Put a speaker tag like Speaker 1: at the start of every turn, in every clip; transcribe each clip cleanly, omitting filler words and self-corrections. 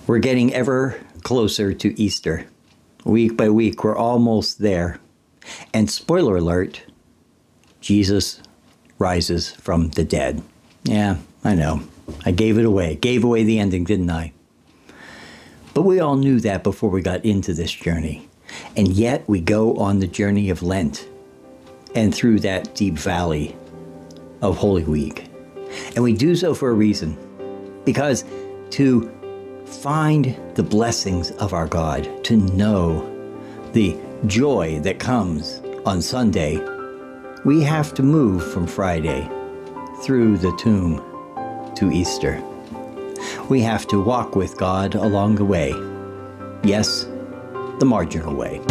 Speaker 1: We're getting ever closer to Easter. Week by week, we're almost there. And spoiler alert, Jesus rises from the dead. Yeah, I know. I gave it away. Gave away the ending, didn't I? But we all knew that before we got into this journey. And yet we go on the journey of Lent and through that deep valley of Holy Week. And we do so for a reason. Because to find the blessings of our God, to know the joy that comes on Sunday, we have to move from Friday through the tomb to Easter. We have to walk with God along the way. Yes, the marginal way.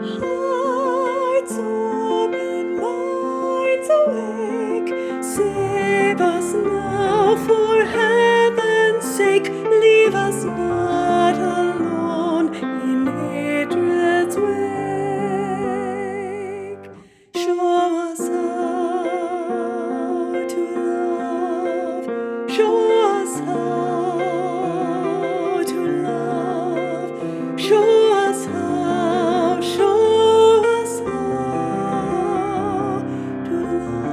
Speaker 2: Hearts open, minds awake, save us now for heaven's sake. Leave us not alone in hatred's wake. Show us how to love. Show us how to love. Show us how. Show us how to love.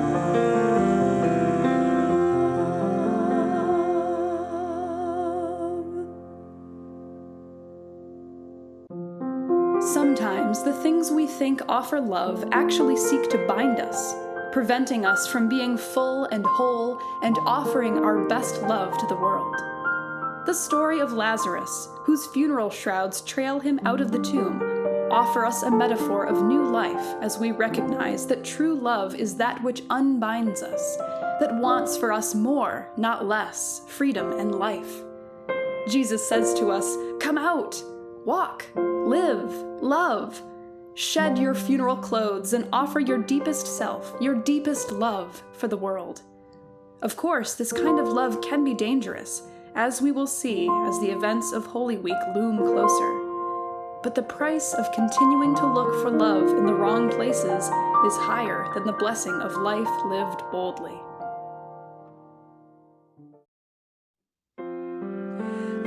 Speaker 3: Sometimes the things we think offer love actually seek to bind us, preventing us from being full and whole and offering our best love to the world. The story of Lazarus, whose funeral shrouds trail him out of the tomb, offer us a metaphor of new life as we recognize that true love is that which unbinds us, that wants for us more, not less, freedom and life. Jesus says to us, "Come out, walk, live, love. Shed your funeral clothes and offer your deepest self, your deepest love for the world." Of course, this kind of love can be dangerous, as we will see as the events of Holy Week loom closer. But the price of continuing to look for love in the wrong places is higher than the blessing of life lived boldly.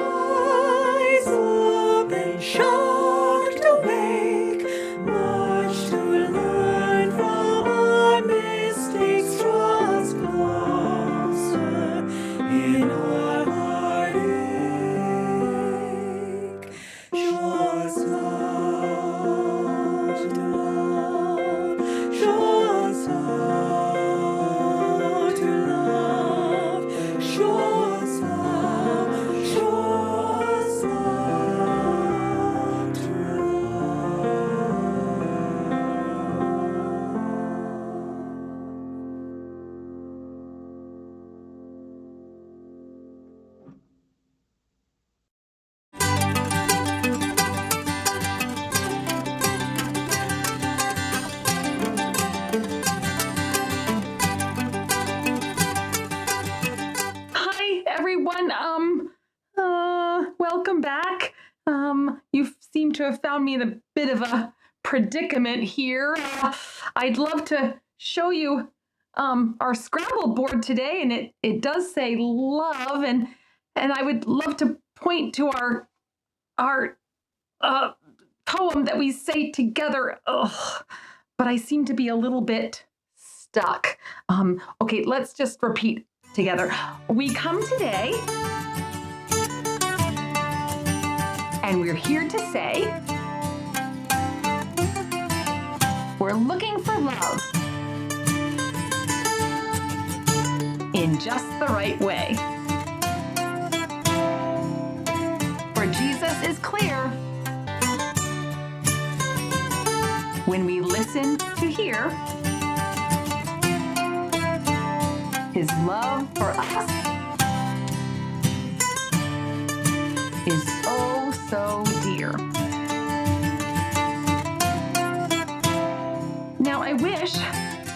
Speaker 2: Eyes open, shocked awake, much to learn from our mistakes. Draw us closer in our heartache. Show us how to love. Show us how to love. Show us how. Show us how to
Speaker 4: Hi, everyone. Welcome back. You seem to have found me in a bit of a predicament here. I'd love to show you our Scrabble board today, and it does say love, and I would love to point to our poem that we say together. Ugh, but I seem to be a little bit stuck. Okay, let's just repeat together. We come today, and we're here to say, we're looking for love in just the right way. For Jesus is clear when we listen to hear. His love for us is oh so dear. Now I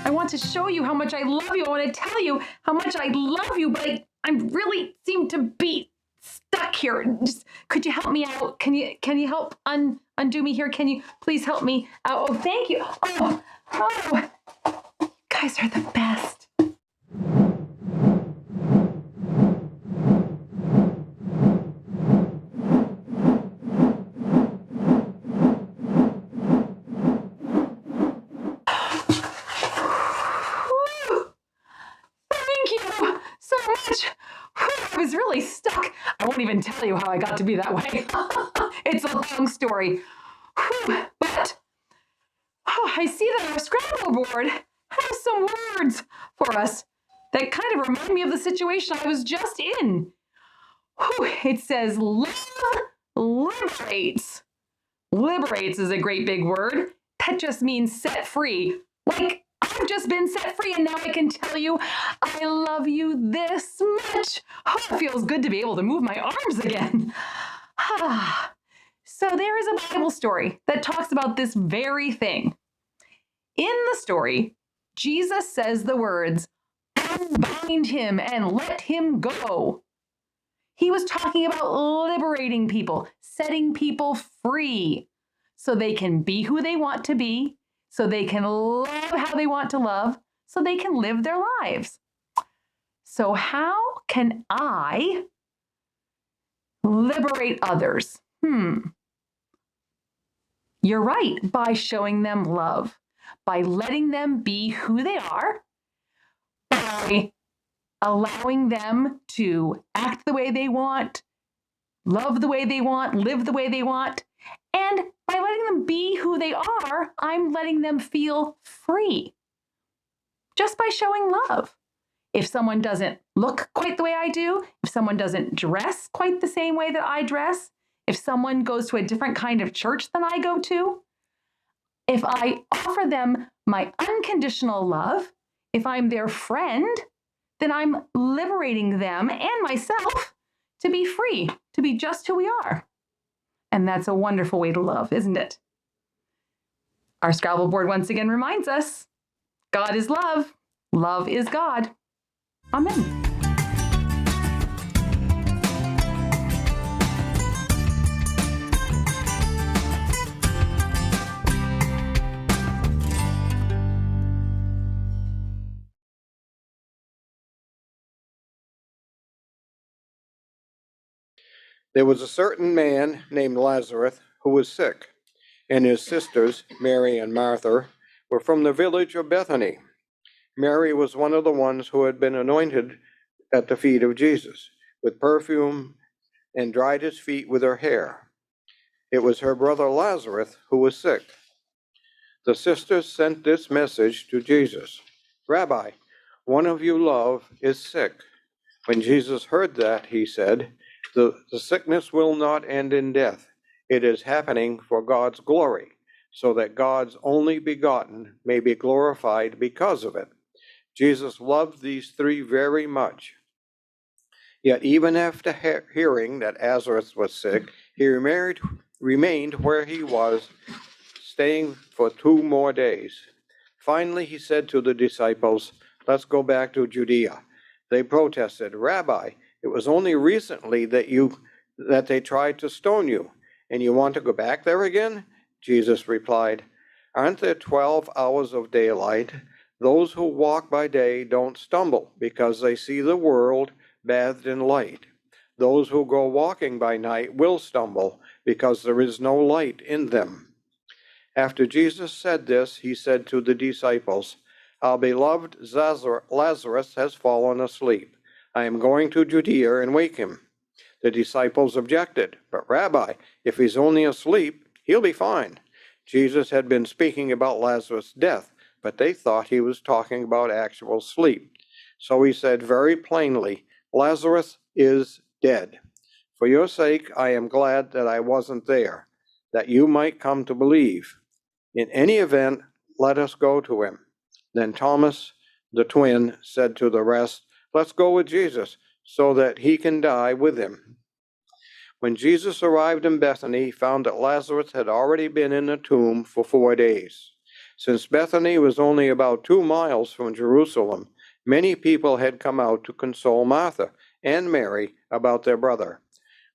Speaker 4: want to show you how much I love you. I want to tell you how much I love you, but I really seem to be stuck here. Just could you help me out? Can you help undo me here? Can you please help me out? Oh, thank you. Oh, you guys are the best. Thank you so much. I was really stuck. I won't even tell you how I got to be that way. It's a long story. But I see that our Scrabble board has some words for us that kind of remind me of the situation I was just in. It says, love liberates. Liberates is a great big word. That just means set free. Like, I've just been set free and now I can tell you I love you this much. It feels good to be able to move my arms again. So there is a Bible story that talks about this very thing. In the story, Jesus says the words, unbind him and let him go. He was talking about liberating people, setting people free so they can be who they want to be, so they can love how they want to love, so they can live their lives. So how can I liberate others? You're right, by showing them love, by letting them be who they are, by allowing them to act the way they want, love the way they want, live the way they want, and by letting them be who they are, I'm letting them feel free. Just by showing love. If someone doesn't look quite the way I do, if someone doesn't dress quite the same way that I dress, if someone goes to a different kind of church than I go to, if I offer them my unconditional love, if I'm their friend, then I'm liberating them and myself to be free, to be just who we are. And that's a wonderful way to love, isn't it? Our Scrabble board once again reminds us, God is love. Love is God. Amen.
Speaker 5: There was a certain man named Lazarus who was sick, and his sisters, Mary and Martha, were from the village of Bethany. Mary was one of the ones who had been anointed at the feet of Jesus with perfume and dried his feet with her hair. It was her brother Lazarus who was sick. The sisters sent this message to Jesus, Rabbi, one of you love is sick. When Jesus heard that, he said, the sickness will not end in death. It is happening for God's glory, so that God's only begotten may be glorified because of it. Jesus loved these three very much. Yet even after hearing that Lazarus was sick, he remained where he was, staying for 2 more days. Finally, he said to the disciples, let's go back to Judea. They protested, Rabbi, it was only recently that they tried to stone you, and you want to go back there again? Jesus replied, aren't there 12 hours of daylight? Those who walk by day don't stumble because they see the world bathed in light. Those who go walking by night will stumble because there is no light in them. After Jesus said this, he said to the disciples, our beloved Lazarus has fallen asleep. I am going to Judea and wake him. The disciples objected, but Rabbi, if he's only asleep, he'll be fine. Jesus had been speaking about Lazarus' death, but they thought he was talking about actual sleep. So he said very plainly, Lazarus is dead. For your sake, I am glad that I wasn't there, that you might come to believe. In any event, let us go to him. Then Thomas, the twin, said to the rest, Let's go with Jesus so that he can die with him." When Jesus arrived in Bethany, he found that Lazarus had already been in the tomb for 4 days. Since Bethany was only about 2 miles from Jerusalem, many people had come out to console Martha and Mary about their brother.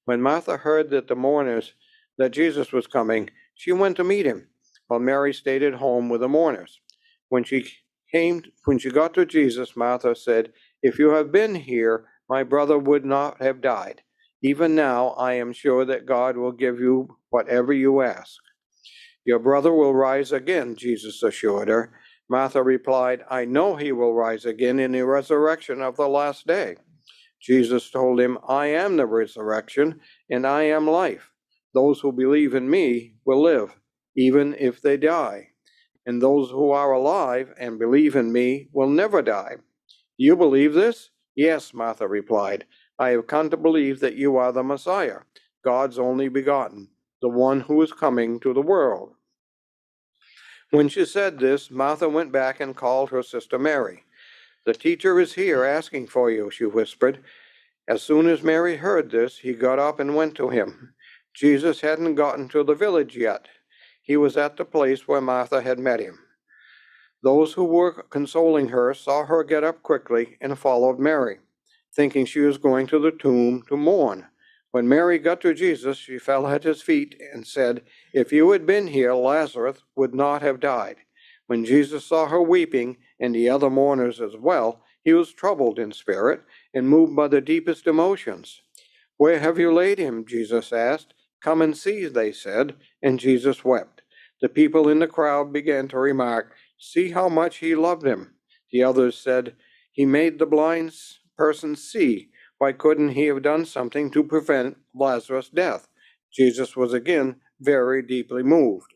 Speaker 5: When Martha heard that Jesus was coming, she went to meet him, while Mary stayed at home with the mourners. When she got to Jesus, Martha said, "If you had been here, my brother would not have died. Even now, I am sure that God will give you whatever you ask." "Your brother will rise again," Jesus assured her. Martha replied, "I know he will rise again in the resurrection of the last day." Jesus told him, "I am the resurrection, and I am life. Those who believe in me will live, even if they die. And those who are alive and believe in me will never die." "Do you believe this?" "Yes," Martha replied. "I have come to believe that you are the Messiah, God's only begotten, the one who is coming to the world." When she said this, Martha went back and called her sister Mary. "The teacher is here asking for you," she whispered. As soon as Mary heard this, he got up and went to him. Jesus hadn't gotten to the village yet. He was at the place where Martha had met him. Those who were consoling her saw her get up quickly and followed Mary, thinking she was going to the tomb to mourn. When Mary got to Jesus, she fell at his feet and said, "If you had been here, Lazarus would not have died." When Jesus saw her weeping, and the other mourners as well, he was troubled in spirit and moved by the deepest emotions. "Where have you laid him?" Jesus asked. "Come and see," they said, and Jesus wept. The people in the crowd began to remark, "See how much he loved him." The others said, "He made the blind person see. Why couldn't he have done something to prevent Lazarus' death?" Jesus was again very deeply moved.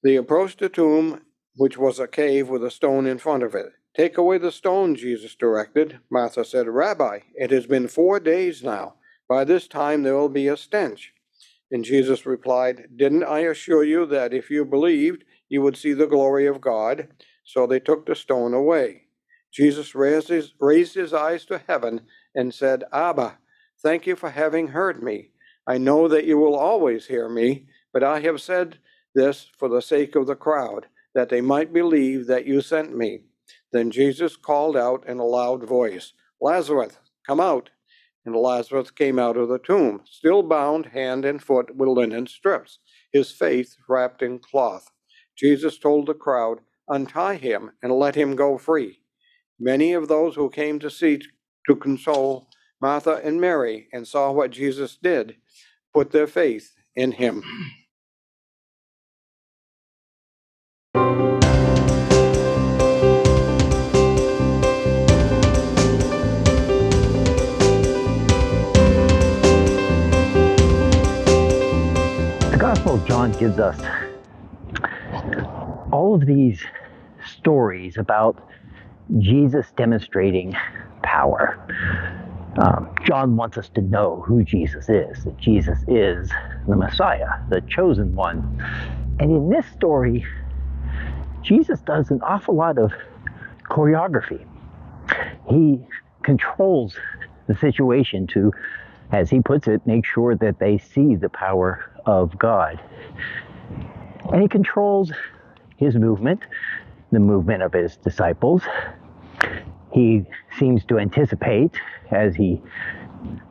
Speaker 5: They approached the tomb, which was a cave with a stone in front of it. "Take away the stone," Jesus directed. Martha said, "Rabbi, it has been 4 days now. By this time there will be a stench." And Jesus replied, "Didn't I assure you that if you believed, you would see the glory of God?" So they took the stone away. Jesus raised his eyes to heaven and said, "Abba, thank you for having heard me. I know that you will always hear me, but I have said this for the sake of the crowd, that they might believe that you sent me." Then Jesus called out in a loud voice, "Lazarus, come out." And Lazarus came out of the tomb, still bound hand and foot with linen strips, his face wrapped in cloth. Jesus told the crowd, "Untie him and let him go free." Many of those who came to console Martha and Mary and saw what Jesus did put their faith in him.
Speaker 1: The Gospel of John gives us all of these stories about Jesus demonstrating power. John wants us to know who Jesus is, that Jesus is the Messiah, the chosen one. And in this story, Jesus does an awful lot of choreography. He controls the situation to, as he puts it, make sure that they see the power of God. And he controls his movement, the movement of his disciples. He seems to anticipate, as he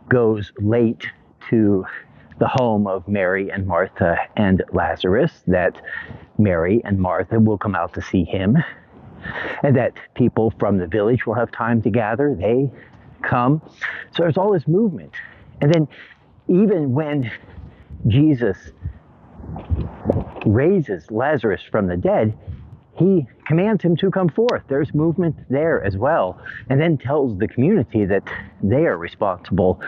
Speaker 1: goes late to the home of Mary and Martha and Lazarus, that Mary and Martha will come out to see him, and that people from the village will have time to gather. They come. So there's all this movement. And then even when Jesus raises Lazarus from the dead, he commands him to come forth. There's movement there as well. And then tells the community that they are responsible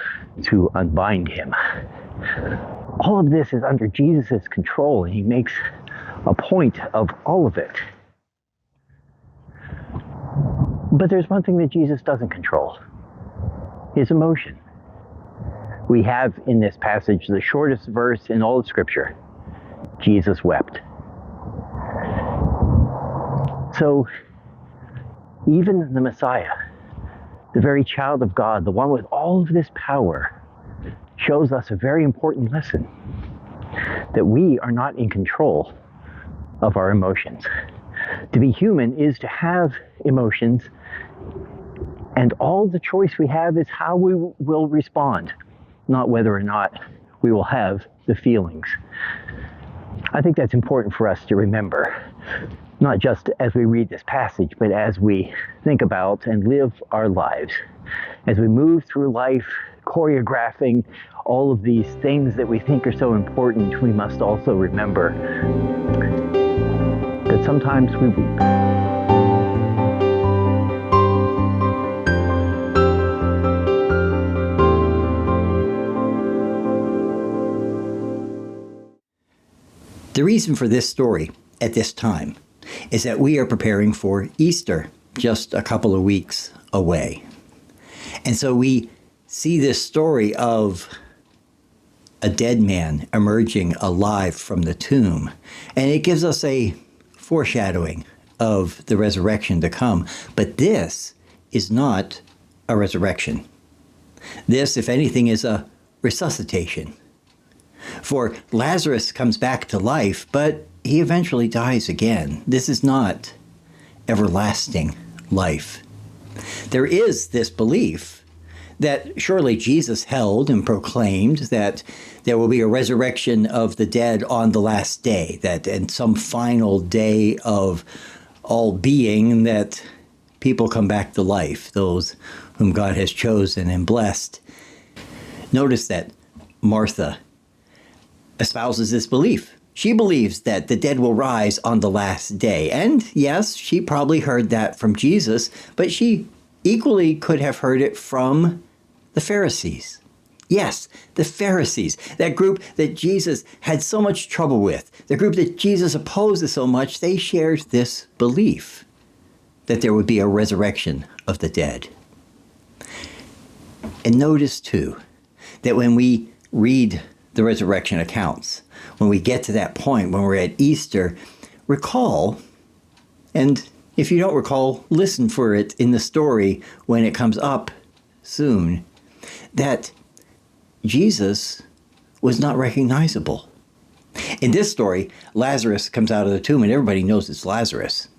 Speaker 1: to unbind him. All of this is under Jesus' control, and he makes a point of all of it. But there's one thing that Jesus doesn't control: his emotion. We have in this passage the shortest verse in all of Scripture. Jesus wept. So even the Messiah, the very child of God, the one with all of this power, shows us a very important lesson, that we are not in control of our emotions. To be human is to have emotions, and all the choice we have is how we will respond, not whether or not we will have the feelings. I think that's important for us to remember, not just as we read this passage, but as we think about and live our lives. As we move through life, choreographing all of these things that we think are so important, we must also remember that sometimes we weep. The reason for this story at this time is that we are preparing for Easter, just a couple of weeks away. And so we see this story of a dead man emerging alive from the tomb, and it gives us a foreshadowing of the resurrection to come. But this is not a resurrection. This, if anything, is a resuscitation. For Lazarus comes back to life, but he eventually dies again. This is not everlasting life. There is this belief that surely Jesus held and proclaimed that there will be a resurrection of the dead on the last day, that in some final day of all being, that people come back to life, those whom God has chosen and blessed. Notice that Martha espouses this belief. She believes that the dead will rise on the last day. And yes, she probably heard that from Jesus, but she equally could have heard it from the Pharisees. Yes, the Pharisees, that group that Jesus had so much trouble with, the group that Jesus opposed so much, they shared this belief that there would be a resurrection of the dead. And notice too, that when we read the resurrection accounts, when we get to that point, when we're at Easter, recall, and if you don't recall, listen for it in the story when it comes up soon, that Jesus was not recognizable. In this story, Lazarus comes out of the tomb and everybody knows it's Lazarus.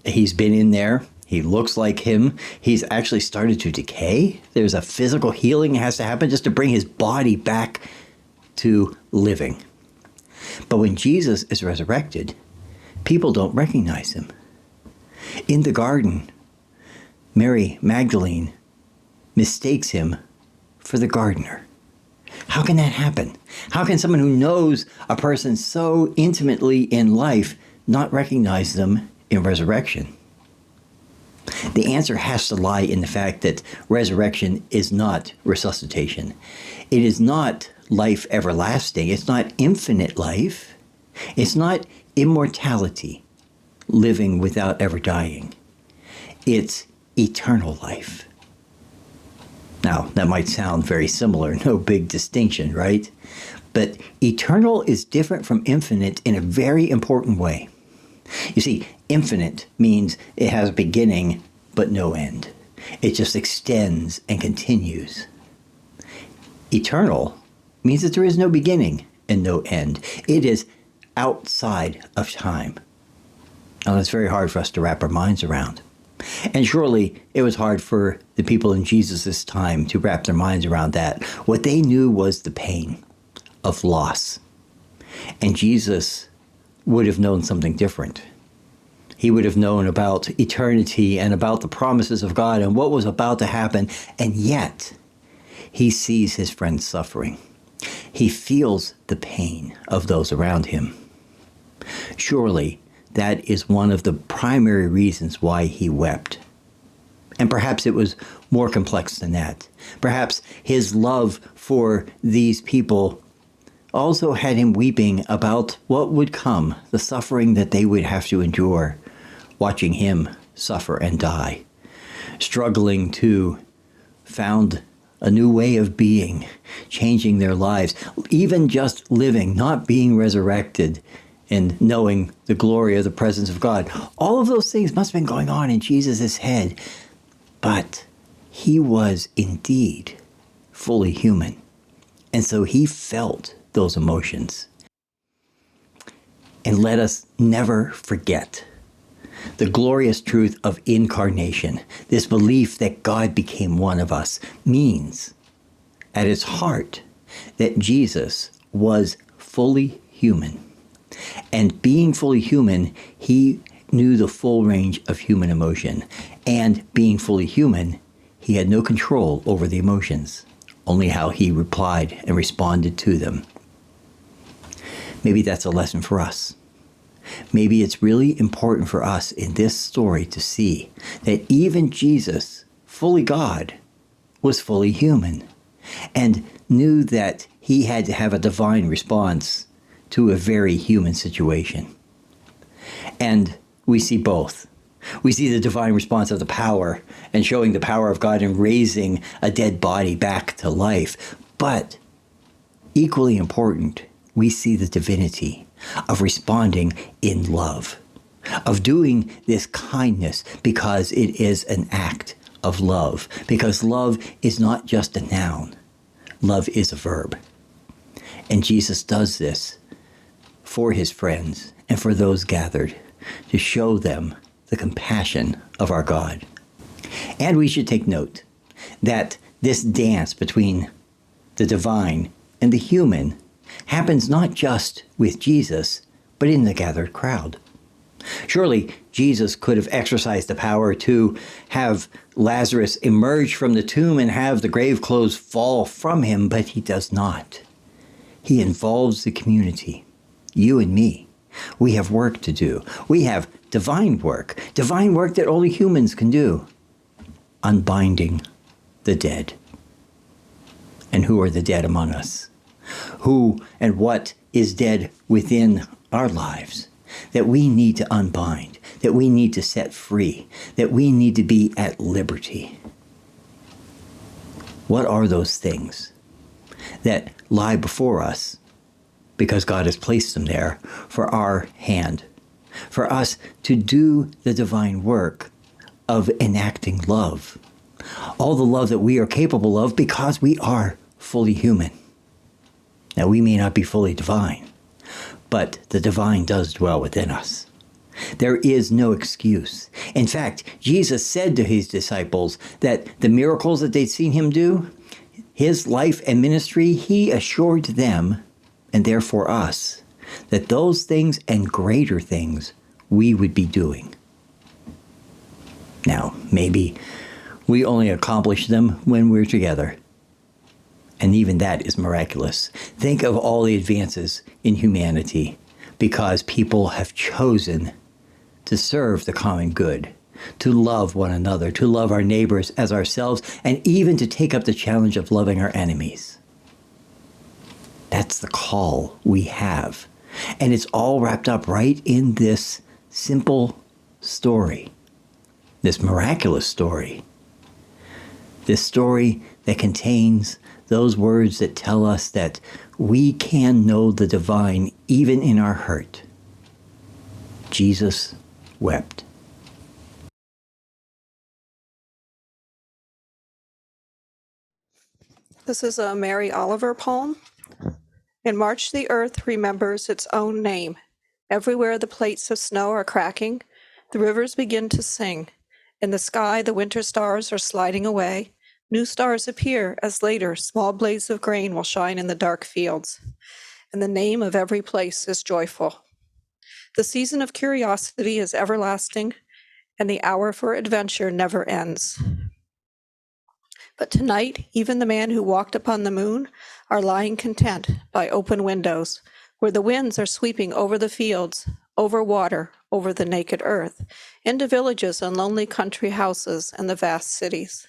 Speaker 1: He's been in there. He looks like him. He's actually started to decay. There's a physical healing that has to happen just to bring his body back to living. But when Jesus is resurrected, people don't recognize him. In the garden, Mary Magdalene mistakes him for the gardener. How can that happen? How can someone who knows a person so intimately in life not recognize them in resurrection? The answer has to lie in the fact that resurrection is not resuscitation. It is not life everlasting. It's not infinite life. It's not immortality, living without ever dying. It's eternal life. Now, that might sound very similar, no big distinction, right? But eternal is different from infinite in a very important way. You see, infinite means it has a beginning but no end. It just extends and continues. Eternal means that there is no beginning and no end. It is outside of time. Now, that's very hard for us to wrap our minds around. And surely it was hard for the people in Jesus' time to wrap their minds around that. What they knew was the pain of loss. And Jesus would have known something different. He would have known about eternity and about the promises of God and what was about to happen. And yet, he sees his friends suffering. He feels the pain of those around him. Surely, that is one of the primary reasons why he wept. And perhaps it was more complex than that. Perhaps his love for these people also had him weeping about what would come, the suffering that they would have to endure, watching him suffer and die, struggling to found a new way of being, changing their lives, even just living, not being resurrected, and knowing the glory of the presence of God. All of those things must have been going on in Jesus' head, but he was indeed fully human. And so he felt those emotions. And let us never forget the glorious truth of incarnation. This belief that God became one of us means, at its heart, that Jesus was fully human. And being fully human, he knew the full range of human emotion. And being fully human, he had no control over the emotions, only how he replied and responded to them. Maybe that's a lesson for us. Maybe it's really important for us in this story to see that even Jesus, fully God, was fully human and knew that he had to have a divine response to a very human situation. And we see both. We see the divine response of the power and showing the power of God in raising a dead body back to life. But equally important, we see the divinity of responding in love, of doing this kindness because it is an act of love, because love is not just a noun, love is a verb. And Jesus does this for his friends and for those gathered to show them the compassion of our God. And we should take note that this dance between the divine and the human happens not just with Jesus, but in the gathered crowd. Surely Jesus could have exercised the power to have Lazarus emerge from the tomb and have the grave clothes fall from him, but he does not. He involves the community, you and me. We have work to do. We have divine work that only humans can do. Unbinding the dead. And who are the dead among us? Who and what is dead within our lives that we need to unbind, that we need to set free, that we need to be at liberty? What are those things that lie before us because God has placed them there for our hand, for us to do the divine work of enacting love, all the love that we are capable of because we are fully human? Now, we may not be fully divine, but the divine does dwell within us. There is no excuse. In fact, Jesus said to his disciples that the miracles that they'd seen him do, his life and ministry, he assured them, and therefore us, that those things and greater things we would be doing. Now, maybe we only accomplish them when we're together. And even that is miraculous. Think of all the advances in humanity because people have chosen to serve the common good, to love one another, to love our neighbors as ourselves, and even to take up the challenge of loving our enemies. That's the call we have. And it's all wrapped up right in this simple story, this miraculous story, this story that contains those words that tell us that we can know the divine even in our hurt. Jesus wept.
Speaker 6: This is a Mary Oliver poem. In March, the earth remembers its own name. Everywhere the plates of snow are cracking, the rivers begin to sing. In the sky, the winter stars are sliding away. New stars appear as later small blades of grain will shine in the dark fields. And the name of every place is joyful. The season of curiosity is everlasting, and the hour for adventure never ends. But tonight, even the man who walked upon the moon are lying content by open windows, where the winds are sweeping over the fields, over water, over the naked earth, into villages and lonely country houses and the vast cities.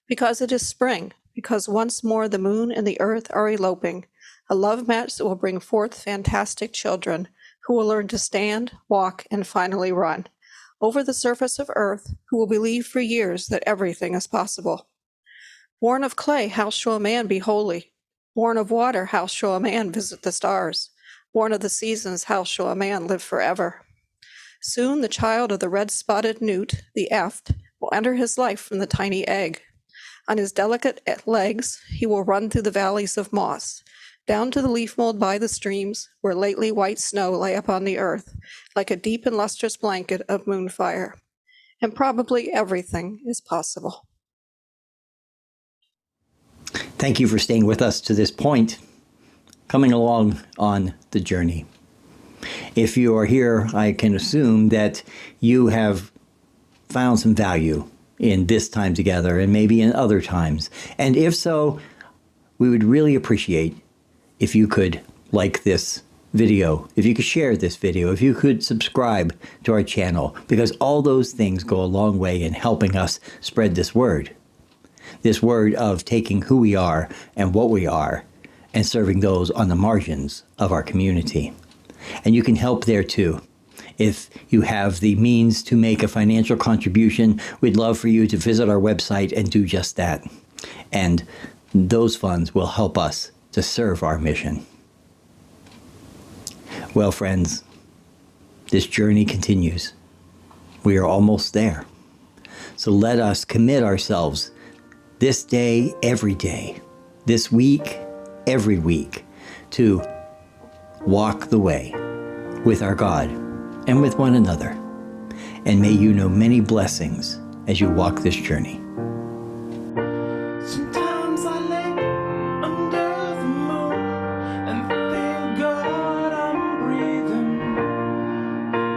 Speaker 6: Because it is spring, because once more the moon and the earth are eloping, a love match that will bring forth fantastic children who will learn to stand, walk, and finally run over the surface of earth, who will believe for years that everything is possible. Born of clay, how shall a man be holy? Born of water, how shall a man visit the stars? Born of the seasons, how shall a man live forever? Soon the child of the red-spotted newt, the eft, will enter his life from the tiny egg. On his delicate legs, he will run through the valleys of moss, down to the leaf mold by the streams, where lately white snow lay upon the earth, like a deep and lustrous blanket of moonfire. And probably everything is possible.
Speaker 1: Thank you for staying with us to this point, coming along on the journey. If you are here, I can assume that you have found some value in this time together and maybe in other times. And if so, we would really appreciate if you could like this video, if you could share this video, if you could subscribe to our channel, because all those things go a long way in helping us spread this word of taking who we are and what we are and serving those on the margins of our community. And you can help there too. If you have the means to make a financial contribution, we'd love for you to visit our website and do just that. And those funds will help us to serve our mission. Well, friends, this journey continues. We are almost there. So let us commit ourselves this day, every day, this week, every week, to walk the way with our God and with one another. And may you know many blessings as you walk this journey.
Speaker 2: Sometimes I lay under the moon and thank God I'm breathing.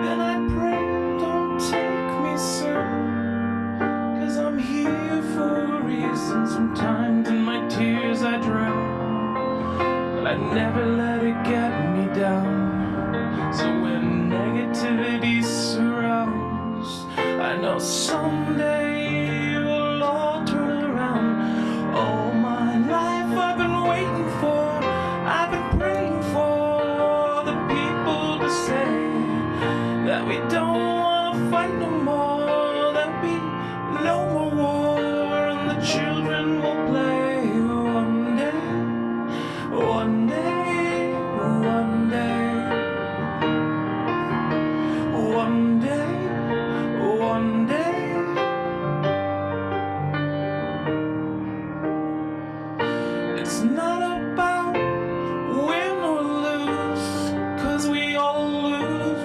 Speaker 2: Then I pray, don't take me soon, 'cause I'm here for a reason. Sometimes in my tears I drown, but I never let it get me down. So when negativity surrounds, I know someday it will all turn around. All my life I've been waiting for, I've been praying for the people to say that we don't want to fight no more, there'll be no more war, and the children will play one day, one day, one day. One day, one day. It's not about win or lose, 'cause we all lose.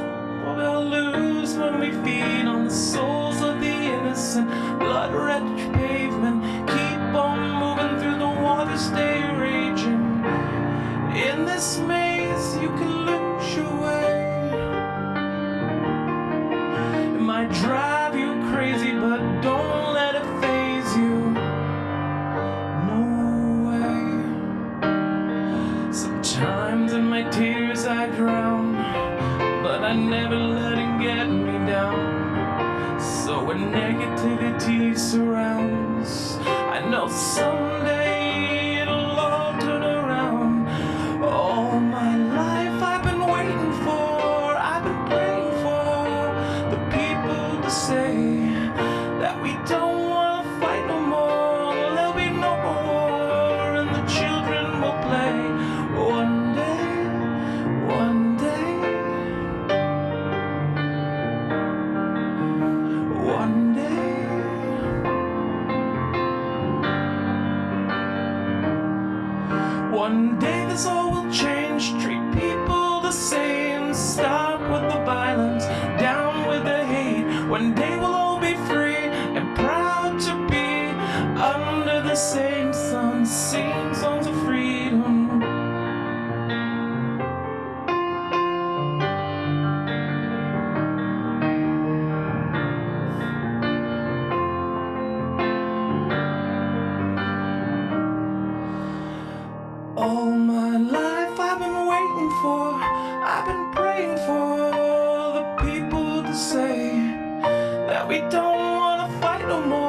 Speaker 2: We all lose when we feed on the souls of the innocent. Blood-red pavement, keep on moving through the water, stay raging. In this maze you can lose your way. It might drive you crazy, but don't let it faze you. No way. Sometimes in my tears I drown, but I never let it get me down. So when negativity surrounds, I know someday it'll all turn around. All my life I've been waiting for, I've been praying for the people to say that we don't want to fight no more, there'll be no more war, and the children will play one day, one day, one day. One day this all will change, treat people the same, stop with the violence, down with the hate. One day we'll all be free and proud to be under the same sun, sing songs of freedom. All my life I've been waiting for, I've been praying for the people to say that we don't want to fight no more.